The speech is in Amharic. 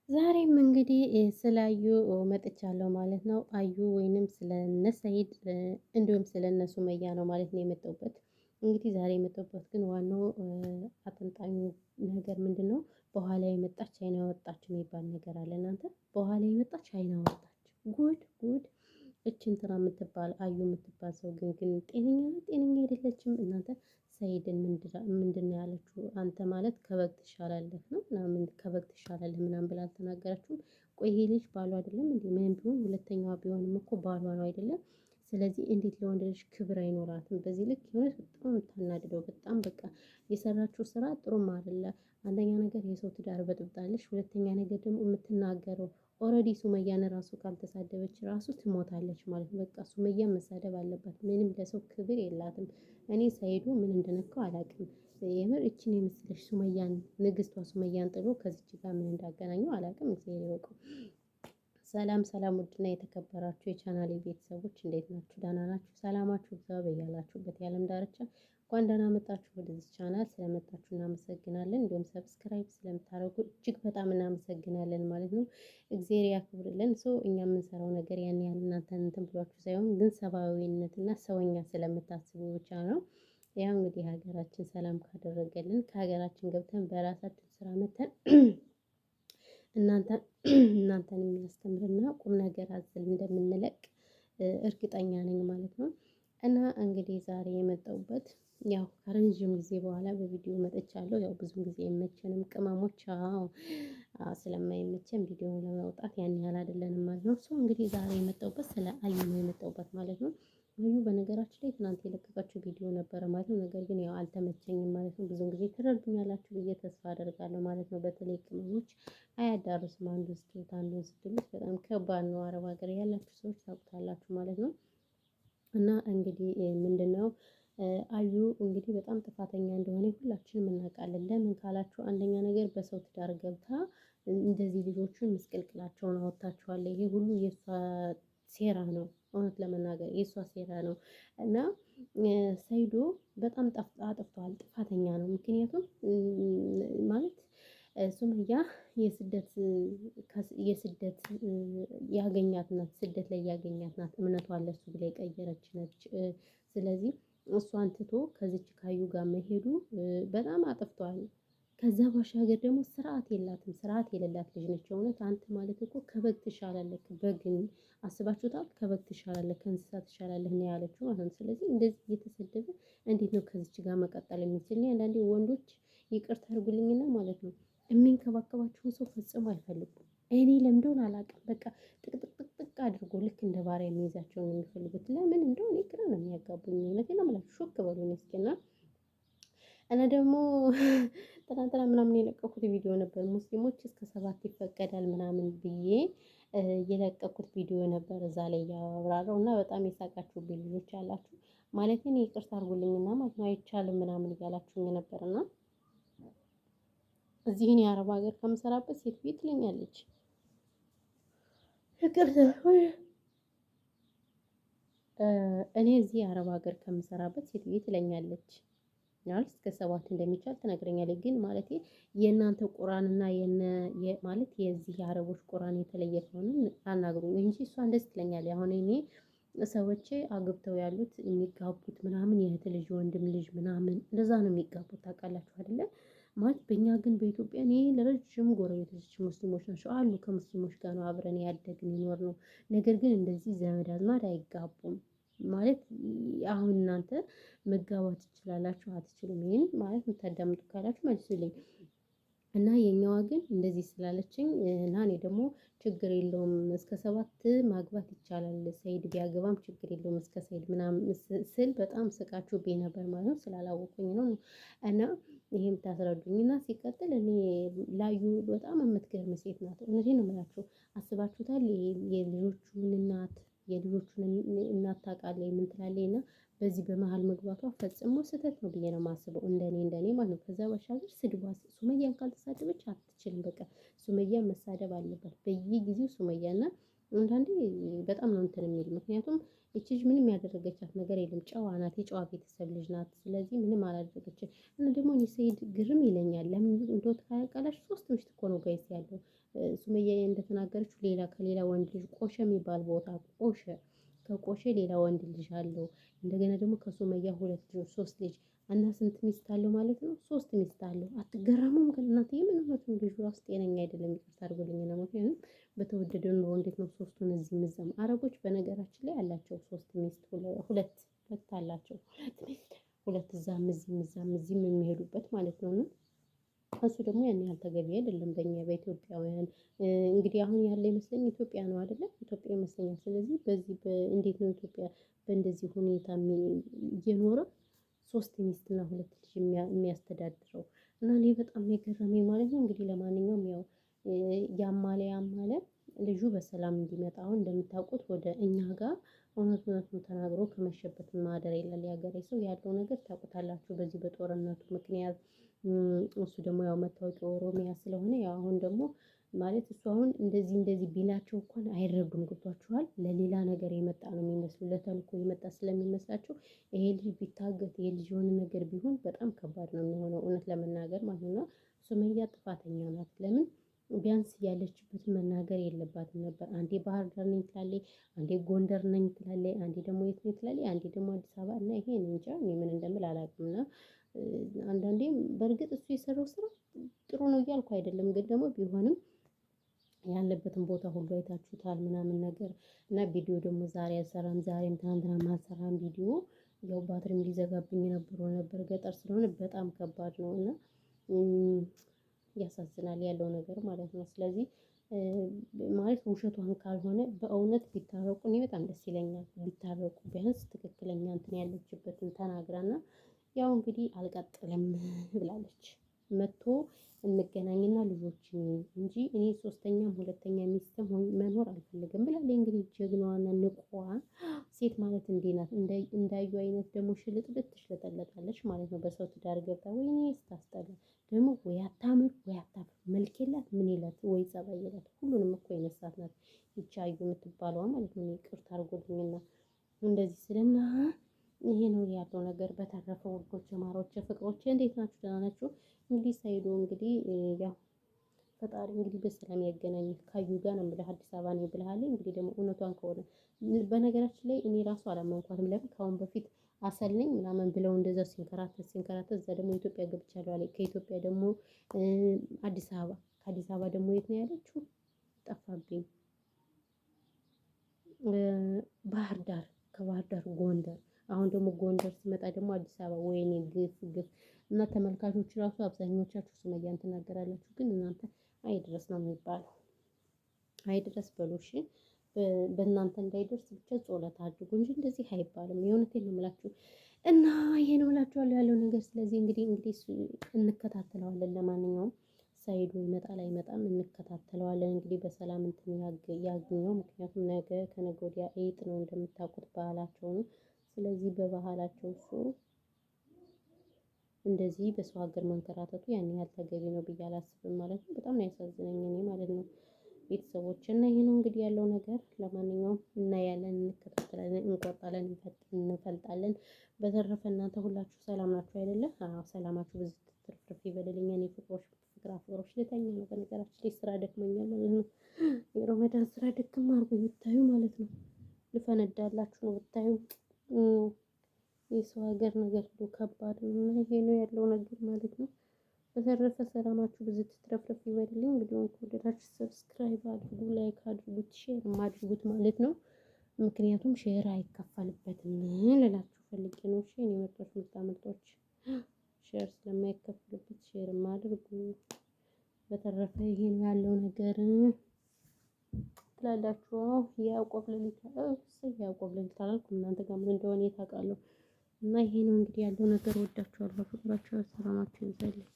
ዛሬም እንግዲህ ስላዩ መጥቻለሁ ማለት ነው። አዩ ወይንም ስለነ ሰይድ እንዲሁም ስለነ ሱመያ ነው ማለት ነው የመጣሁበት። እንግዲህ ዛሬ የመጣሁበት ግን ዋናው አጠንጣኙ ነገር ምንድነው? በኋላ የመጣች አይና ወጣች የሚባል ነገር አለ። እናንተ በኋላ የመጣች አይና ወጣች። ጉድ ጉድ! እቺ እንትና የምትባል አዩ የምትባል ሰው ግን ጤነኛ ነው ጤነኛ አይደለችም። እናንተ ሰይድን ምንድነው ያለችው? አንተ ማለት ከበግ ትሻላለህ ነው ምናምን ከበግ ትሻላለህ ምናምን ብላ አልተናገረችውም። ቆይ ይሄ ልጅ ባሏ አይደለም እንዴ? ምንም ቢሆን ሁለተኛዋ ቢሆንም እኮ ባሏ ነው አይደለም? ስለዚህ እንዴት ለወንድ ልጅ ክብር አይኖራትም? በዚህ ልክ የሆነች በጣም የምታናድደው በጣም በቃ የሰራችው ስራ ጥሩም አይደለ። አንደኛ ነገር የሰው ትዳር በጥብጣለች። ሁለተኛ ነገር ደግሞ የምትናገረው ኦልሬዲ ሱመያን ራሱ ካልተሳደበች ራሱ ትሞታለች ማለት ነው። በቃ ሱመያን መሳደብ አለባት። ምንም ለሰው ክብር የላትም። እኔ ሳይዱ ምን እንደነካው አላውቅም። የምር እችን የመሰለሽ ሱመያን ንግስቷ ሱመያን ጥሎ ከዚች ጋር ምን እንዳገናኘው አላውቅም። እግዚአብሔር ይወቀው። ሰላም ሰላም፣ ውድና የተከበራችሁ የቻናሌ ቤተሰቦች እንዴት ናችሁ? ደህና ናችሁ? ሰላማችሁ ብዛ በያላችሁበት የዓለም ዳርቻ። እንኳን ደህና መጣችሁ ወደዚህ ቻናል። ስለመጣችሁ እናመሰግናለን። እንዲሁም ሰብስክራይብ ስለምታደርጉ እጅግ በጣም እናመሰግናለን ማለት ነው። እግዚአብሔር ያክብርልን። እኛ የምንሰራው ነገር ያን ያህል እናንተን እንትን ብሏችሁ ሳይሆን ግን ሰብአዊነትና ሰውኛ ስለምታስቡ ብቻ ነው። ያው እንግዲህ ሀገራችን ሰላም ካደረገልን ከሀገራችን ገብተን በራሳችን ስራ መተን እናንተን የሚያስተምርና ቁም ነገር አዘል እንደምንለቅ እርግጠኛ ነኝ ማለት ነው። እና እንግዲህ ዛሬ የመጣሁበት ያው ከረጅም ጊዜ በኋላ በቪዲዮ መጥቻለሁ። ያው ብዙም ጊዜ አይመቸንም ቅመሞች፣ ስለማይመቸን ቪዲዮ ለማውጣት ያን ያህል አይደለንም ማለት ነው። እንግዲህ ዛሬ የመጣሁበት ስለ አዩ ነው የመጣሁበት ማለት ነው። አዩ በነገራችን ላይ ትናንት የለቀቀችው ቪዲዮ ነበረ ማለት ነው። ነገር ግን ያው አልተመቸኝም ማለት ነው። ብዙም ጊዜ ትረዱኛላችሁ ብዬ ተስፋ አደርጋለሁ ማለት ነው። በተለይ ቅመሞች አያዳርስም። አንዱን ስትሉት አንዱን ስትሉት በጣም ከባድ ነው። አረብ ሀገር ያላችሁ ሰዎች ታውቁታላችሁ ማለት ነው። እና እንግዲህ ምንድነው አዩ እንግዲህ በጣም ጥፋተኛ እንደሆነ ሁላችንም እናውቃለን። ለምን ካላችሁ አንደኛ ነገር በሰው ትዳር ገብታ እንደዚህ ልጆቹን ምስቅልቅላቸውን አወጣችኋለሁ። ይሄ ሁሉ የእሷ ሴራ ነው። እውነት ለመናገር የእሷ ሴራ ነው። እና ሰይዶ በጣም አጥፍቷል፣ ጥፋተኛ ነው። ምክንያቱም ማለት ሱመያ የስደት ያገኛት ናት፣ ስደት ላይ ያገኛት ናት። እምነቷን ለሱ ብላ የቀየረች ነች። ስለዚህ እሷን ትቶ ከዚች ካዩ ጋር መሄዱ በጣም አጥፍቷል። ከዛ ባሻገር ደግሞ ስርዓት የላትም፣ ስርዓት የሌላት ልጅ ነች። እውነት አንተ ማለት እኮ ከበግ ትሻላለህ። በግን አስባችሁታል? ከበግ ትሻላለህ፣ ከእንስሳ ትሻላለህ ነው ያለችው ማለት ነው። ስለዚህ እንደዚህ እየተሰደበ እንዴት ነው ከዚች ጋር መቀጠል የሚችል? እኔ አንዳንዴ ወንዶች ይቅርታ አድርጉልኝና ማለት ነው የሚንከባከባቸውን ሰው ፈጽሞ አይፈልጉም። እኔ ለምንደሆነ አላውቅም። በቃ ጥቅጥቅጥቅ አድርጎ ልክ እንደ ባሪያ የሚይዛቸውን ነው የሚፈልጉት። ለምን እንደሆነ ግራ ነው የሚያጋቡኝ። እውነቴን ነው የምላችሁ። ሾክ በሉኝ እስኪና እና ደግሞ ትናንትና ምናምን የለቀኩት ቪዲዮ ነበር። ሙስሊሞች እስከ 7 ይፈቀዳል ምናምን ብዬ የለቀኩት ቪዲዮ ነበር። እዛ ላይ ያብራራው እና በጣም የሳቃችሁብኝ ልጆች አላችሁ ማለት ነው። ይቅርታ አድርጉልኝና ማለት ነው አይቻልም ምናምን እያላችሁኝ ነበርና እዚህን የአረብ ሀገር ከምሰራበት ሴት ቤት ትለኛለች። ይቅርታ እኔ እዚህ የአረብ ሀገር ከምሰራበት ሴት ቤት ትለኛለች። ማለት እስከ 7 እንደሚቻል ትነግረኛለች። ግን ማለቴ የእናንተ ቁርአን እና ማለት የዚህ የአረቦች ቁርአን የተለየ ከሆነ አናግሩኝ እንጂ እሷ እንደዚህ ትለኛለች። አሁን እኔ ሰዎቼ አግብተው ያሉት የሚጋቡት ምናምን የእህት ልጅ ወንድም ልጅ ምናምን እንደዛ ነው የሚጋቡት። ታውቃላችሁ አይደለ? ማለት በእኛ ግን በኢትዮጵያ እኔ ለረጅም ጎረቤቶች ሙስሊሞች ናቸው አሉ። ከሙስሊሞች ጋር ነው አብረን ያደግን ይኖር ነው። ነገር ግን እንደዚህ ዘመድ አዝማድ አይጋቡም። ማለት አሁን እናንተ መጋባት ትችላላችሁ አትችሉም? ይሄን ማለት የምታዳምጡ ካላችሁ መልሱልኝ። እና የኛዋ ግን እንደዚህ ስላለችኝ እና እኔ ደግሞ ችግር የለውም እስከ 7 ማግባት ይቻላል፣ ሰይድ ቢያገባም ችግር የለውም እስከ ሰይድ ምናምን ስል በጣም ስቃችሁብኝ ነበር ማለት ነው። ስላላወቁኝ ነው። እና ይሄም ታስረዱኝ። እና ሲቀጥል እኔ ላዩ በጣም የምትገርም ሴት ናት። እውነቴን ነው የምላችሁ። አስባችሁታል? የልጆቹን እናት ታውቃለች ምን ትላለች? እና በዚህ በመሃል መግባቷ ፈጽሞ ስህተት ነው ብዬ ነው የማስበው። እንደኔ ማለት ነው። ከዛ ባሻገር ስድቧ ሱመያን ካልተሳደበች አትችልም። በቃ ሱመያን መሳደብ አለባት በየጊዜው ሱመያና አንዳንዴ በጣም ነው እንትን የሚል። ምክንያቱም እቺ ልጅ ምንም ያደረገቻት ነገር የለም። ጨዋ ናት፣ የጨዋ ቤተሰብ ልጅ ናት። ስለዚህ ምንም አላደረገችም። እና ደግሞ እኔ ሰይድ ግርም ይለኛል። ለምን እንደው ታውቃላችሁ? 3 ምሽት እኮ ነው ጋይስ ያለው። ሱመያ እንደተናገረችው ሌላ ከሌላ ወንድ ልጅ ቆሸ የሚባል ቦታ ቆሸ ከቆሸ ሌላ ወንድ ልጅ አለው። እንደገና ደግሞ ከሱመያ 2 ልጅ 3 ልጅ እና ስንት ሚስት አለው ማለት ነው? 3 ሚስት አለው። አትገረሙም? ግን እናትዬ ምን ሆነች ነው? ልጁ ራሱ ጤነኛ አይደለም። ይቅርታ አድርጎልኝ ነው። ምክንያቱም በተወደደ ኑሮ እንዴት ነው 3ቱን እዚህ ምዘም? አረቦች በነገራችን ላይ አላቸው 3 ሚስት ሁለት አላቸው። ሁለት እዛም እዚህም የሚሄዱበት ማለት ነው። እና እሱ ደግሞ ያን ያህል ተገቢ አይደለም በእኛ በኢትዮጵያውያን። እንግዲህ አሁን ያለ ይመስለኝ ኢትዮጵያ ነው አይደለም? ኢትዮጵያ ይመስለኛል። ስለዚህ በዚህ እንዴት ነው ኢትዮጵያ በእንደዚህ ሁኔታ እየኖረ 3 ሚስትና 2 ልጅ የሚያስተዳድረው? እና እኔ በጣም የገረመኝ ማለት ነው። እንግዲህ ለማንኛውም ያው ያማለ ልጁ በሰላም እንዲመጣ አሁን እንደምታውቁት ወደ እኛ ጋር እውነቱን ተናግሮ ከመሸበት ማደር የለም። የሀገሬ ሰው ያለው ነገር ታውቁታላችሁ። በዚህ በጦርነቱ ምክንያት እሱ ደግሞ ያው መታወቂያ ኦሮሚያ ስለሆነ ያው አሁን ደግሞ ማለት እሱ አሁን እንደዚህ ቢላቸው እንኳን አይረዱም። ገብቷችኋል? ለሌላ ነገር የመጣ ነው የሚመስሉ ለተልኮ የመጣ ስለሚመስላቸው ይሄ ልጅ ቢታገት ይሄ ልጅ የሆነ ነገር ቢሆን በጣም ከባድ ነው የሚሆነው እውነት ለመናገር ማለት ነው። ሱመያ ጥፋተኛ ናት። ለምን ቢያንስ ያለችበትን መናገር የለባትም ነበር። አንዴ ባህር ዳር ነኝ ትላለች፣ አንዴ ጎንደር ነኝ ትላለች፣ አንዴ ደግሞ የት ነኝ ትላለች፣ አንዴ ደግሞ አዲስ አበባ እና ይሄ እኔ እንጃ እኔ ምን እንደምል አላውቅም። እና አንዳንዴም በእርግጥ እሱ የሰራው ስራ ጥሩ ነው እያልኩ አይደለም፣ ግን ደግሞ ቢሆንም ያለበትን ቦታ ሁሉ አይታችሁታል ምናምን ነገር እና ቪዲዮ ደግሞ ዛሬ አልሰራም ዛሬም ትናንትና ማልሰራም ቪዲዮ ያው ባትሪም ሊዘጋብኝ ነበር ገጠር ስለሆነ በጣም ከባድ ነው እና ያሳዝናል ያለው ነገር ማለት ነው። ስለዚህ ማለት ውሸቷን ካልሆነ በእውነት ቢታረቁ እኔ በጣም ደስ ይለኛል። ቢታረቁ ቢያንስ ትክክለኛ እንትን ያለችበትን ተናግራና ያው እንግዲህ አልቀጥልም ብላለች። መጥቶ እንገናኝና ልጆችን እንጂ እኔ ሶስተኛም ሁለተኛ ሚስትም መኖር አልፈልግም ብላለች። እንግዲህ ጀግናዋና ንቁዋ ሴት ማለት እንዴ ናት። እንዳዩ አይነት ደግሞ ሽልጥልጥ ትሽለጠለጣለች ማለት ነው። በሰው ትዳር ገብታ ወይኔ ስታስጠላ ደግሞ ወይ አታምር ወይ አታፍር መልክ የላት ምን የላት ወይ ጸባይ የላት ሁሉንም እኮ የነሳት ናት ይቺ አዩ የምትባለዋ ማለት ነው። ይቅርታ አድርጎልኝና እንደዚህ ስልና ይሄ ነው ያለው ነገር። በተረፈ ውዶች ማሮች ፍቅሮች እንዴት ናችሁ? ደህና ናችሁ? እንግዲህ ሰይዶ እንግዲህ ያው ፈጣሪ እንግዲህ በሰላም ያገናኝ ካዩ ጋር ነው የምልህ። አዲስ አበባ ነው ብለሃል። እንግዲህ ደግሞ እውነቷን ከሆነ በነገራችን ላይ እኔ ራሱ አላመንኳትም። ለምን ከአሁን በፊት አሰል ነኝ ምናምን ብለው እንደዛ ሲንከራተት እዛ ደግሞ ኢትዮጵያ ገብቻለሁ አለ። ከኢትዮጵያ ደግሞ አዲስ አበባ ከአዲስ አበባ ደግሞ የት ነው ያለችው? ጠፋብኝ። ባህር ዳር ከባህር ዳር ጎንደር አሁን ደግሞ ጎንደር ሲመጣ ደግሞ አዲስ አበባ ወይኔ ግፍ እና ተመልካቾች ራሱ አብዛኞቻችሁ ሱመያን ትናገራላችሁ፣ ግን እናንተ አይድረስ ነው የሚባለው። አይድረስ በሉ እሺ። በእናንተ እንዳይደርስ ብቻ ጸሎት አድርጉ እንጂ እንደዚህ አይባልም። የእውነቴን ነው የምላችሁ እና ይሄ ነው እላችኋለሁ ያለው ነገር። ስለዚህ እንግዲህ እንከታተለዋለን። ለማንኛውም ሳይዱ ይመጣል አይመጣም እንከታተለዋለን። እንግዲህ በሰላም እንትን ያግኘው። ምክንያቱም ነገ ከነገ ወዲያ ኢድ ነው እንደምታውቁት ባህላቸው ነው። ስለዚህ በባህላቸው እሱ እንደዚህ በሰው ሀገር መንከራተቱ ያን ያህል ተገቢ ነው ብዬ አላስብም ማለት ነው። በጣም ነው ያሳዝነኝ እኔ ማለት ነው። ቤተሰቦች እና ይሄ ነው እንግዲህ ያለው ነገር። ለማንኛውም እናያለን፣ እንከታተላለን፣ እንቆርጣለን፣ እንፈልጣለን። በተረፈ እናንተ ሁላችሁ ሰላም ናችሁ አይደለ? አዎ ሰላማችሁ ብዙ ትርፍርፍ ይበልልኝ። እኔ ፍቅሮች ልተኛ ነው። በነገራችን ላይ ስራ ደክሞኛል ማለት ነው። የረመዳን ስራ ደክም አድርጎ ብታዩ ማለት ነው። ልፈነዳላችሁ ነው ብታዩ። የሰው ሀገር ነገር ሁሉ ከባድ ነው እና ይሄ ነው ያለው ነገር ማለት ነው። በተረፈ ሰላማችሁ ብዙ ትትረፍረፍ ይበልልኝ። ቪዲዮውን ከወደዳችሁ ሰብስክራይብ አድርጉ፣ ላይክ አድርጉት፣ ሼር አድርጉት ማለት ነው። ምክንያቱም ሼር አይከፈልበትም ልላችሁ ፈልጌ ነው። እሺ እኔ ምርጦች ሼር ስለማይከፈልበት ሼር አድርጉ። በተረፈ ይሄ ነው ያለው ነገር ትላላችሁ። ያዕቆብ ሌሊት አላልኩም እናንተ ጋር ምን እንደሆነ ታውቃለሁ። እና ይሄ ነው እንግዲህ ያለው ነገር። ወዳችኋለሁ፣ ፍቅራችሁ፣ ሰላማችሁ ይብዛልኝ።